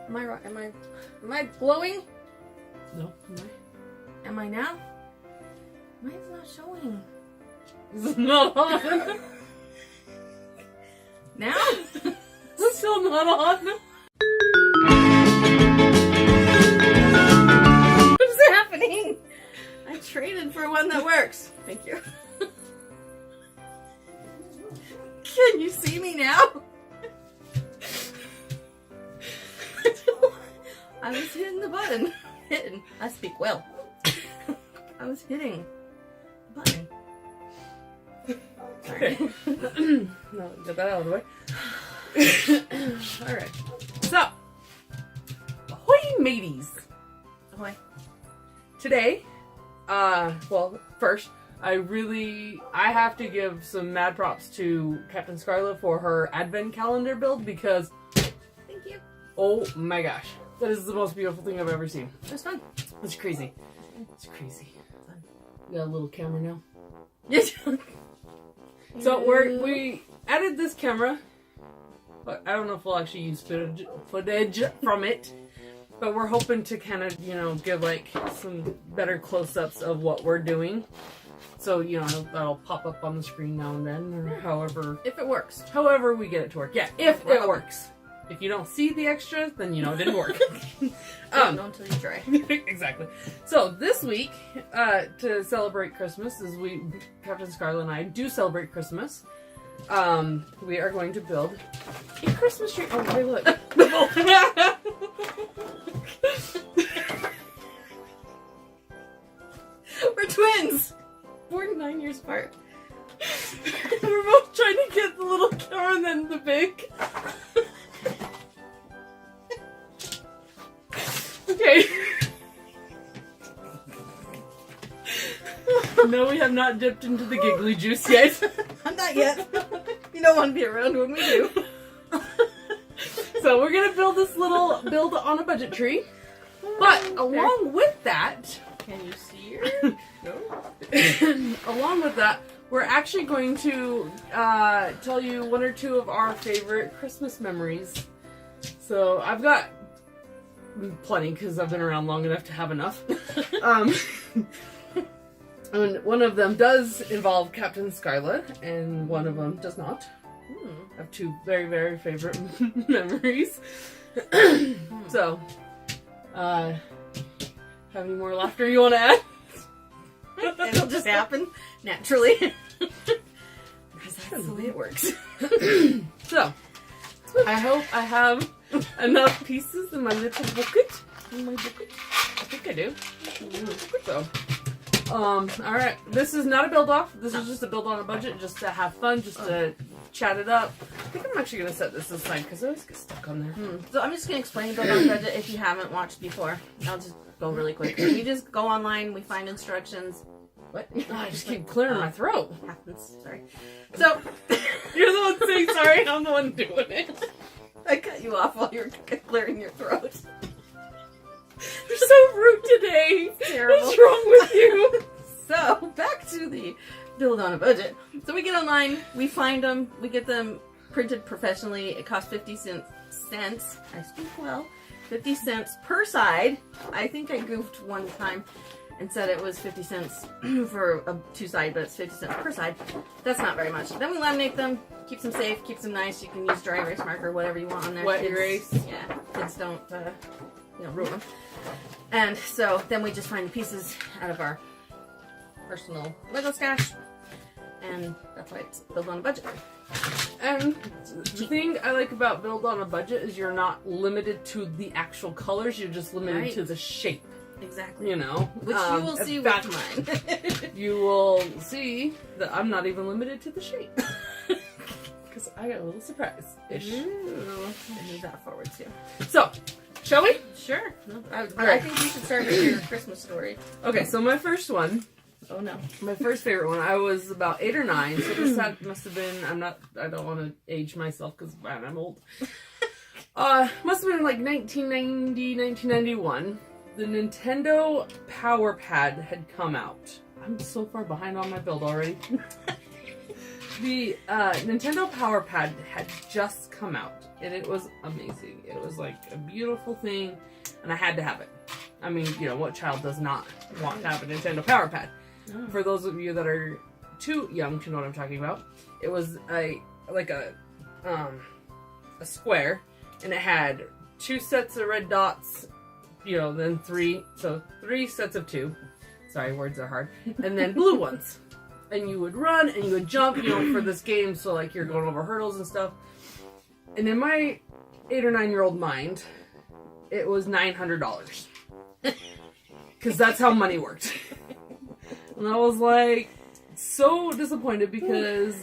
Am I glowing? No. Am I now? Mine's not showing. It's not on. Now? It's still not on. What's happening? I traded for one that works. Thank you. Can you see me now? I was hitting the button. Hitting. I speak well. I was hitting the button. Okay. No, get that out of the way. Alright. So, Ahoy Mateys. Ahoy. Today, well, first, I have to give some mad props to Captain Scarlet for her advent calendar build because, Thank you. oh my gosh, that is the most beautiful thing I've ever seen. It was fun. It's crazy. It's crazy. We got a little camera now. Yes. So we added this camera, but I don't know if we'll actually use footage from it. But we're hoping to kind of, give like some better close-ups of what we're doing. So, that'll pop up on the screen now and then, or however. If it works. However we get it to work. Yeah, if it works. If you don't see the extras, then it didn't work. Don't know until you try. Exactly. So this week, to celebrate Christmas, as Captain Scarlet and I do celebrate Christmas, we are going to build a Christmas tree. Oh, hey, look. We're twins! We're 9 years apart. We're both trying to get the little camera and then the big. Okay. No, we have not dipped into the giggly juice yet. I'm not yet. You don't want to be around when we do. So we're gonna build this little build on a budget tree. But along with that, Can you see her? No. along with that, we're actually going to tell you one or two of our favorite Christmas memories. So I've got plenty because I've been around long enough to have enough. And one of them does involve Captain Scarlet, and one of them does not. I have two very, very favorite memories. So, have any more laughter you want to add? It'll just happen naturally. Because that's the way it works. So, I hope I have enough pieces in my little bucket. In my bucket? I think I do. So, alright. This is not a build off. This is just a build on a budget, just to have fun, just to chat it up. I think I'm actually going to set this aside because I always get stuck on there. So I'm just going to explain build on budget if you haven't watched before. I'll just go really quick. You just go online, we find instructions. What? Oh, I just keep clearing my throat. Happens. Sorry. So, You're the one saying sorry, I'm the one doing it. I cut you off while you were clearing your throat. You're so rude today. Terrible. What's wrong with you? So, back to the build on a budget. So we get online, we find them, we get them printed professionally. It costs 50 cents. I speak well. 50 cents per side. I think I goofed one time and said it was 50 cents for a two-side, but it's 50 cents per side. That's not very much. Then we laminate them, keeps them safe, keeps them nice. You can use dry erase marker, whatever you want on there. Wet Kids, erase. Yeah, kids don't, ruin them. And so then we just find the pieces out of our personal Lego stash, and that's why it's built on a budget. And the thing I like about build on a budget is you're not limited to the actual colors, you're just limited to the shape. Exactly. Which you will see with mine. You will see that I'm not even limited to the shape. Because I got a little surprise-ish. I need that forward too. So, shall we? Sure. No, I think you should start with your Christmas story. Okay, so my first one. Oh no. My first favorite one, I was about 8 or 9, so this must have been, I don't want to age myself because I'm old. Must have been like 1990, 1991. The Nintendo Power Pad had come out. I'm so far behind on my build already. the Nintendo Power Pad had just come out, and it was amazing. It was like a beautiful thing, and I had to have it. I mean, you know, what child does not want to have a Nintendo Power Pad? Oh. For those of you that are too young to know what I'm talking about, it was a square, and it had 2 sets of red dots, you know, then 3 sets of 2. Sorry, words are hard. And then blue ones. And you would run and you would jump, you know, for this game, so like you're going over hurdles and stuff. And in my 8 or 9-year-old mind, it was $900. Because that's how money worked. And I was like, so disappointed because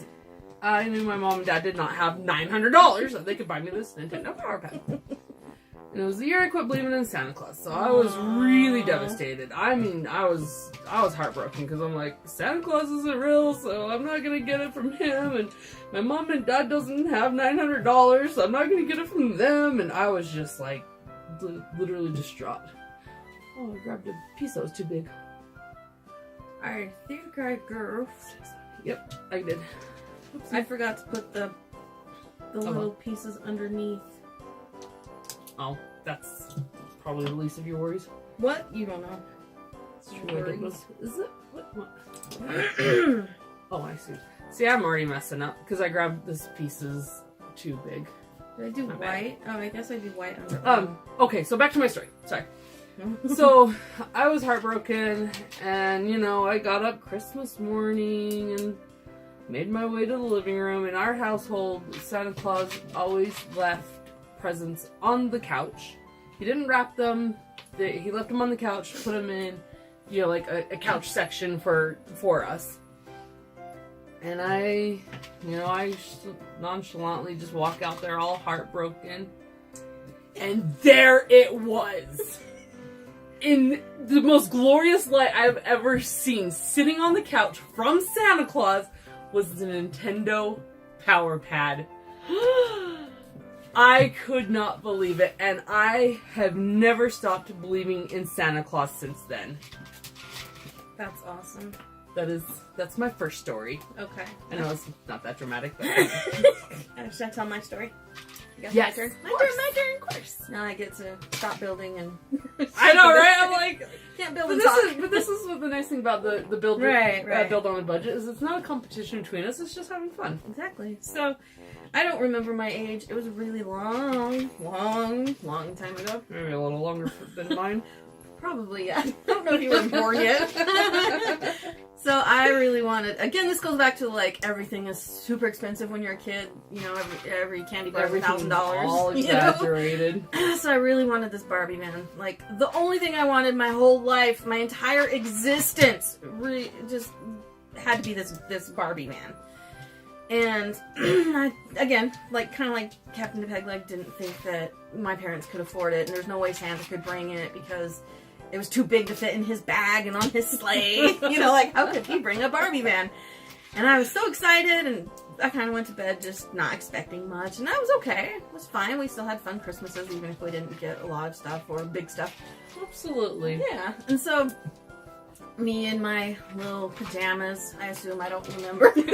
I knew my mom and dad did not have $900 that they could buy me this Nintendo Power Pad. And it was the year I quit believing in Santa Claus, so I was really devastated. I mean, I was heartbroken because I'm like, Santa Claus isn't real, so I'm not gonna get it from him, and my mom and dad doesn't have $900, so I'm not gonna get it from them, and I was just like, literally distraught. Oh, I grabbed a piece that was too big. I think I goofed. Yep, I did. Oops, I forgot to put the little pieces underneath. Oh, that's probably the least of your worries. What? You don't know. It's true, I did. Is it? What? Oh, I see. See, I'm already messing up because I grabbed this pieces too big. Did I do white? Oh, I guess I do white under. Okay, so back to my story. Sorry. So, I was heartbroken, and, you know, I got up Christmas morning and made my way to the living room. In our household, Santa Claus always left presents on the couch. He didn't wrap them. He left them on the couch, put them in, you know, like a couch section for us. And I nonchalantly just walk out there all heartbroken. And there it was. In the most glorious light I've ever seen, sitting on the couch from Santa Claus, was the Nintendo Power Pad. I could not believe it, and I have never stopped believing in Santa Claus since then. That's awesome. That's my first story. Okay. I know it's not that dramatic, but should I tell my story? Yes. My turn, of course. Now I get to stop building and. I know, right? I'm like, can't build but and this talk. But this is what the nice thing about the build Right. build on a budget is. It's not a competition between us. It's just having fun. Exactly. So, I don't remember my age. It was a really long time ago. Maybe a little longer than mine. Probably, yeah. I don't know if you were born yet. So I really wanted. Again, this goes back to like everything is super expensive when you're a kid. You know, every candy bar is $1,000. All exaggerated. You know? So I really wanted this Barbie man. Like the only thing I wanted my whole life, my entire existence, really just had to be this Barbie man. And I, again, like kind of like Captain Pegleg, didn't think that my parents could afford it, and there's no way Santa could bring it because it was too big to fit in his bag and on his sleigh. You know, like, how could he bring a Barbie man? And I was so excited, and I kind of went to bed just not expecting much. And that was okay. It was fine. We still had fun Christmases, even if we didn't get a lot of stuff or big stuff. Absolutely. Yeah. And so, me in my little pajamas, I assume I don't remember. Just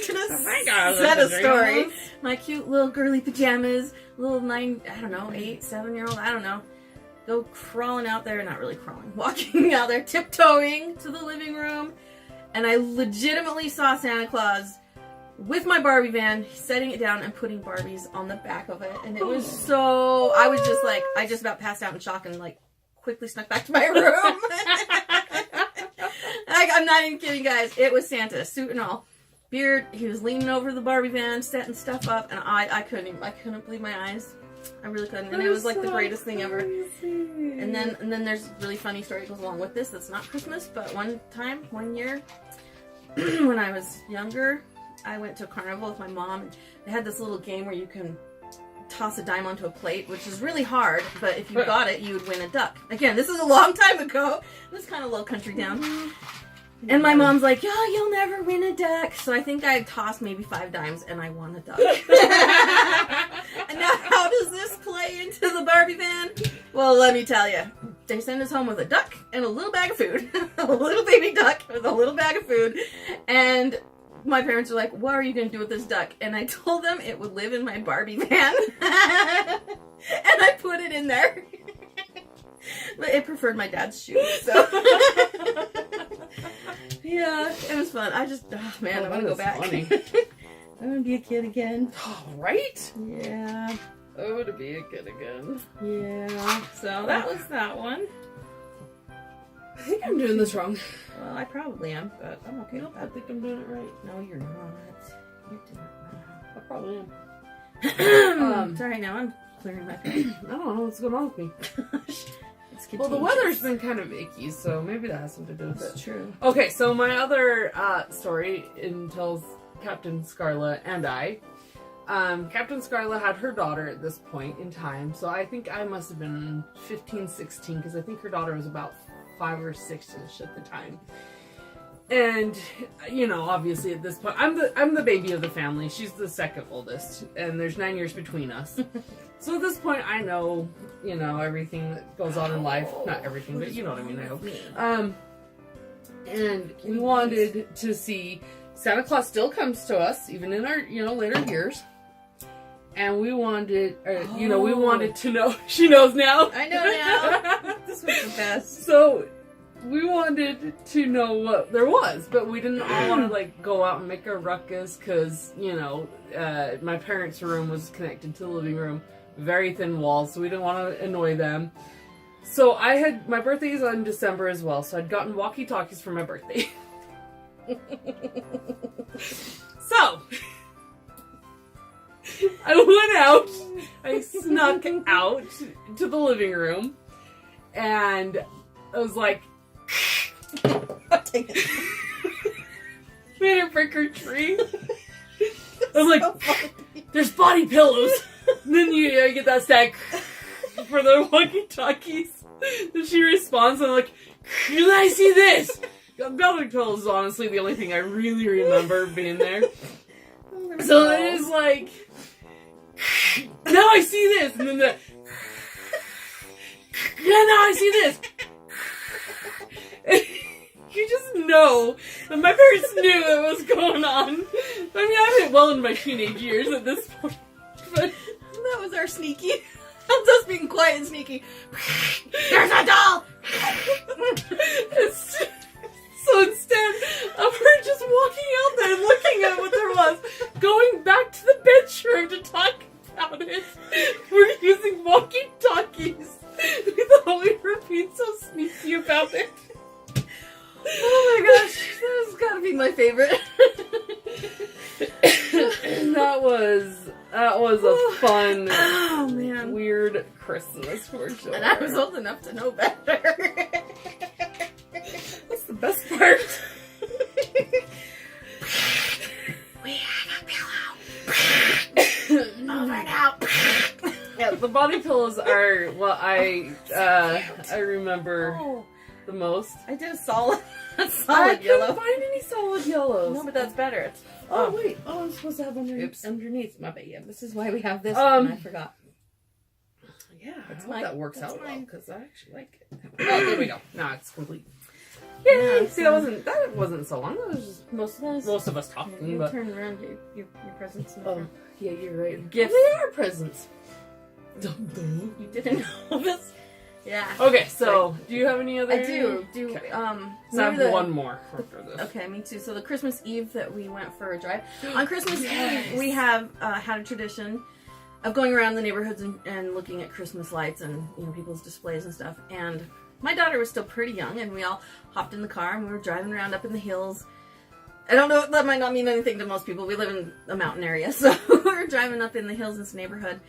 gonna set a story. My cute little girly pajamas, little 8, 7-year-old, I don't know. Go crawling out there, not really crawling, walking out there, tiptoeing to the living room. And I legitimately saw Santa Claus with my Barbie van, setting it down and putting Barbies on the back of it. And it was so, I was just like, I just about passed out in shock and like quickly snuck back to my room. I'm not even kidding, guys. It was Santa, suit and all. Beard, he was leaning over the Barbie van, setting stuff up, and I couldn't believe my eyes. I really couldn't, and it was like the greatest thing ever. And then there's a really funny story that goes along with this. That's not Christmas, but one year, when I was younger, I went to a carnival with my mom, and they had this little game where you can toss a dime onto a plate, which is really hard, but if you got it, you would win a duck. Again, this is a long time ago. This kind of little country town. And my mom's like, "Oh, you'll never win a duck." So I think I tossed maybe 5 dimes and I won a duck. And now how does this play into the Barbie van? Well, let me tell you. They sent us home with a duck and a little bag of food. A little baby duck with a little bag of food. And my parents were like, what are you going to do with this duck? And I told them it would live in my Barbie van. And I put it in there. But it preferred my dad's shoes, so. Yeah, it was fun. I just, oh man, I want to go back. Funny. I want to be a kid again. Oh, right? Yeah. Oh, to be a kid again. Yeah. So that was that one. I think I'm doing this wrong. Well, I probably am, but I'm okay Nope, with I that. think I'm doing it right. No, you're not. You're doing I probably am. it. Sorry, now I'm clearing my throat. I don't know what's going on with me. It's Well, the contagious. weather's been kind of icky, so maybe that has something to do with That's it. true. Okay, so my other story tells Captain Scarla and I. Captain Scarla had her daughter at this point in time, so I think I must have been 15, 16, because I think her daughter was about 5 or 6-ish at the time. And, you know, obviously at this point, I'm the baby of the family. She's the second oldest, and there's 9 years between us. So at this point, I know, you know, everything that goes on in life. Not everything, but you know what I mean, I hope. And we wanted to see Santa Claus still comes to us, even in our, you know, later years. And we wanted, you know, we wanted to know. She knows now. I know now. This was the best. So we wanted to know what there was, but we didn't all want to like go out and make a ruckus because, you know, my parents' room was connected to the living room, very thin walls, so we didn't want to annoy them. So my birthday is on December as well, so I'd gotten walkie-talkies for my birthday. So I went out, I snuck out to the living room, and I was like, Take it. made her break her tree. I was like, there's body pillows. And then you get that stack for the walkie-talkies. And she responds, and I'm like, can I see this? Body pillows is honestly the only thing I really remember being there. So it is like, now I see this, and then the, yeah, now I see this. You just know that my parents knew what was going on. I mean, I'm well in my teenage years at this point, but That was our sneaky. That's us being quiet and sneaky. There's a doll! so instead of her just walking out there and looking at what there was, going back to the bedroom to talk about it, we're using walkie-talkies. We thought we were being so sneaky about it. Oh my gosh, that has got to be my favorite. that was a fun, Oh man. weird Christmas for sure. And I was old enough to know better. That's the best part. We had a pillow. Over now. Yeah, the body pillows are what I remember Oh, the most. I did a solid I yellow. couldn't find any solid yellows. No, but that's better. It's, Oh wait! Oh, I'm supposed to have oops. underneath. My bad. yeah, this is why we have this. Um, and I forgot. Yeah, That's I hope mine. that works That's out well mine. because I actually like it. Oh, there we go. Now it's complete. Yeah, Yay! See, that wasn't so long. That was just Most of most of us talking, You but turn around your presents. In the oh, front. yeah, you're right. Gifts. They are presents. You didn't know this? Yeah. Okay, so do you have any other? I do. Okay. So I remember have one more after this. Okay, me too. So the Christmas Eve that we went for a drive, on Christmas Yes. Eve we have had a tradition of going around the neighborhoods and looking at Christmas lights and, you know, people's displays and stuff. And my daughter was still pretty young, and we all hopped in the car and we were driving around up in the hills. I don't know, that might not mean anything to most people. We live in a mountain area, so we were driving up in the hills in this neighborhood.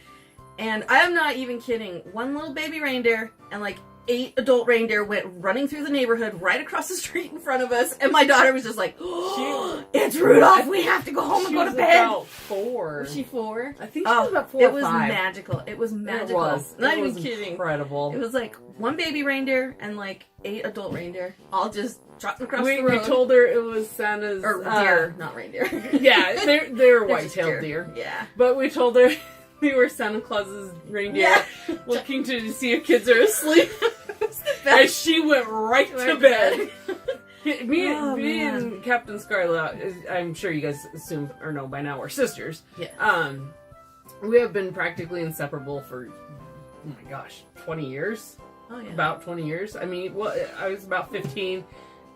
And I am not even kidding. One little baby reindeer and like 8 adult reindeer went running through the neighborhood right across the street in front of us. And my daughter was just like, oh, it's Rudolph. We have to go home and She go to was bed. about 4. Was she 4? I think she was about 4 or It was 5. magical. It was magical. It was. Not It even was kidding. Incredible. It was like one baby reindeer and like 8 adult reindeer all just trotting across the We road. told her it was Santa's or deer, not reindeer. Yeah, they're They're white-tailed just deer. Yeah. But we told her we were Santa Claus's reindeer, looking to see if kids are asleep. As she went right to bed. me man. and Captain Scarlet, I'm sure you guys assume or know by now, we're sisters. Yeah. We have been practically inseparable for, oh my gosh, 20 years? Oh, yeah. About 20 years. I mean, well, I was about 15,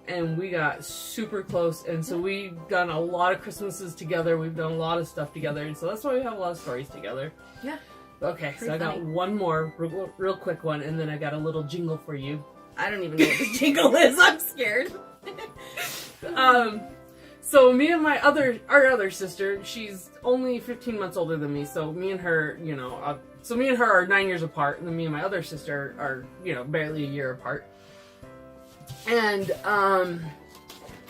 and we got super close, and so we've done a lot of Christmases together. We've done a lot of stuff together, and so that's why we have a lot of stories together. Yeah. Okay, Pretty so I got funny. one more real quick one, and then I got a little jingle for you. I don't even know what this jingle is. I'm scared. So me and our other sister, she's only 15 months older than me, so me and her, so me and her are 9 years apart, and then me and my other sister are, barely a year apart. And,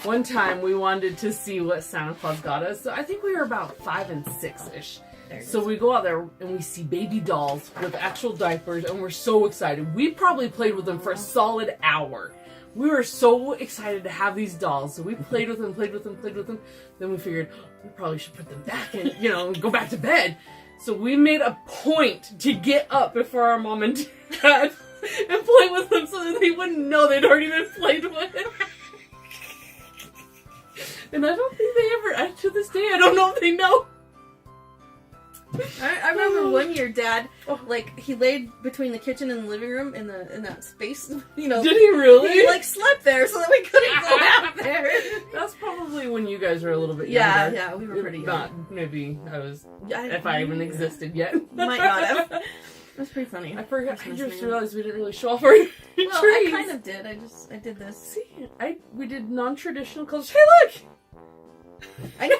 one time we wanted to see what Santa Claus got us, so I think we were about 5 and 6-ish. So we go out there and we see baby dolls with actual diapers, and we're so excited. We probably played with them for a solid hour. We were so excited to have these dolls, so we played with them. Then we figured we probably should put them back and, go back to bed. So we made a point to get up before our mom and dad and play with them so that they wouldn't know they'd already been played with. And I don't think they ever, to this day, I don't know if they know. I remember one year, Dad, he laid between the kitchen and the living room in that space. Did he really? He slept there so that we couldn't go out there. That's probably when you guys were a little bit Yeah, younger. yeah, we were pretty young. Maybe I was, if I even existed yet. Might not have. That's pretty funny. I forgot. I Christmas just man. realized we didn't really show off our trees. Well, I kind of did. I did this. See, we did non-traditional colors. Hey, look! I know.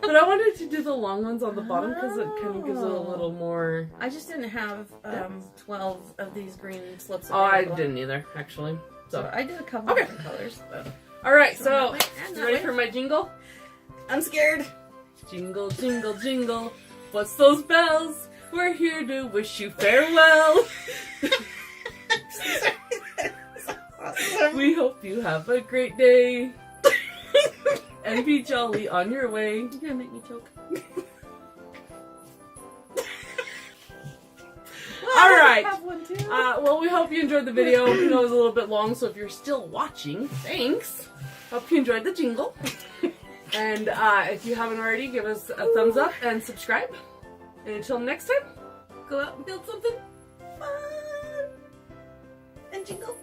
But I wanted to do the long ones on the bottom because it kind of gives it a little more... I just didn't have 12 of these green slips. Oh, I available. didn't either, actually. So I did a couple different colors. But Alright, So so, that way and that ready way. for my jingle? I'm scared. Jingle, jingle, jingle. What's those bells? We're here to wish you farewell. We hope you have a great day. And be jolly on your way. You're gonna make me choke. All right. I have one too. Well, we hope you enjoyed the video. I know it was a little bit long, so if you're still watching, thanks. Hope you enjoyed the jingle. And if you haven't already, give us a thumbs up and subscribe. And until next time, Go out and build something fun and jingle.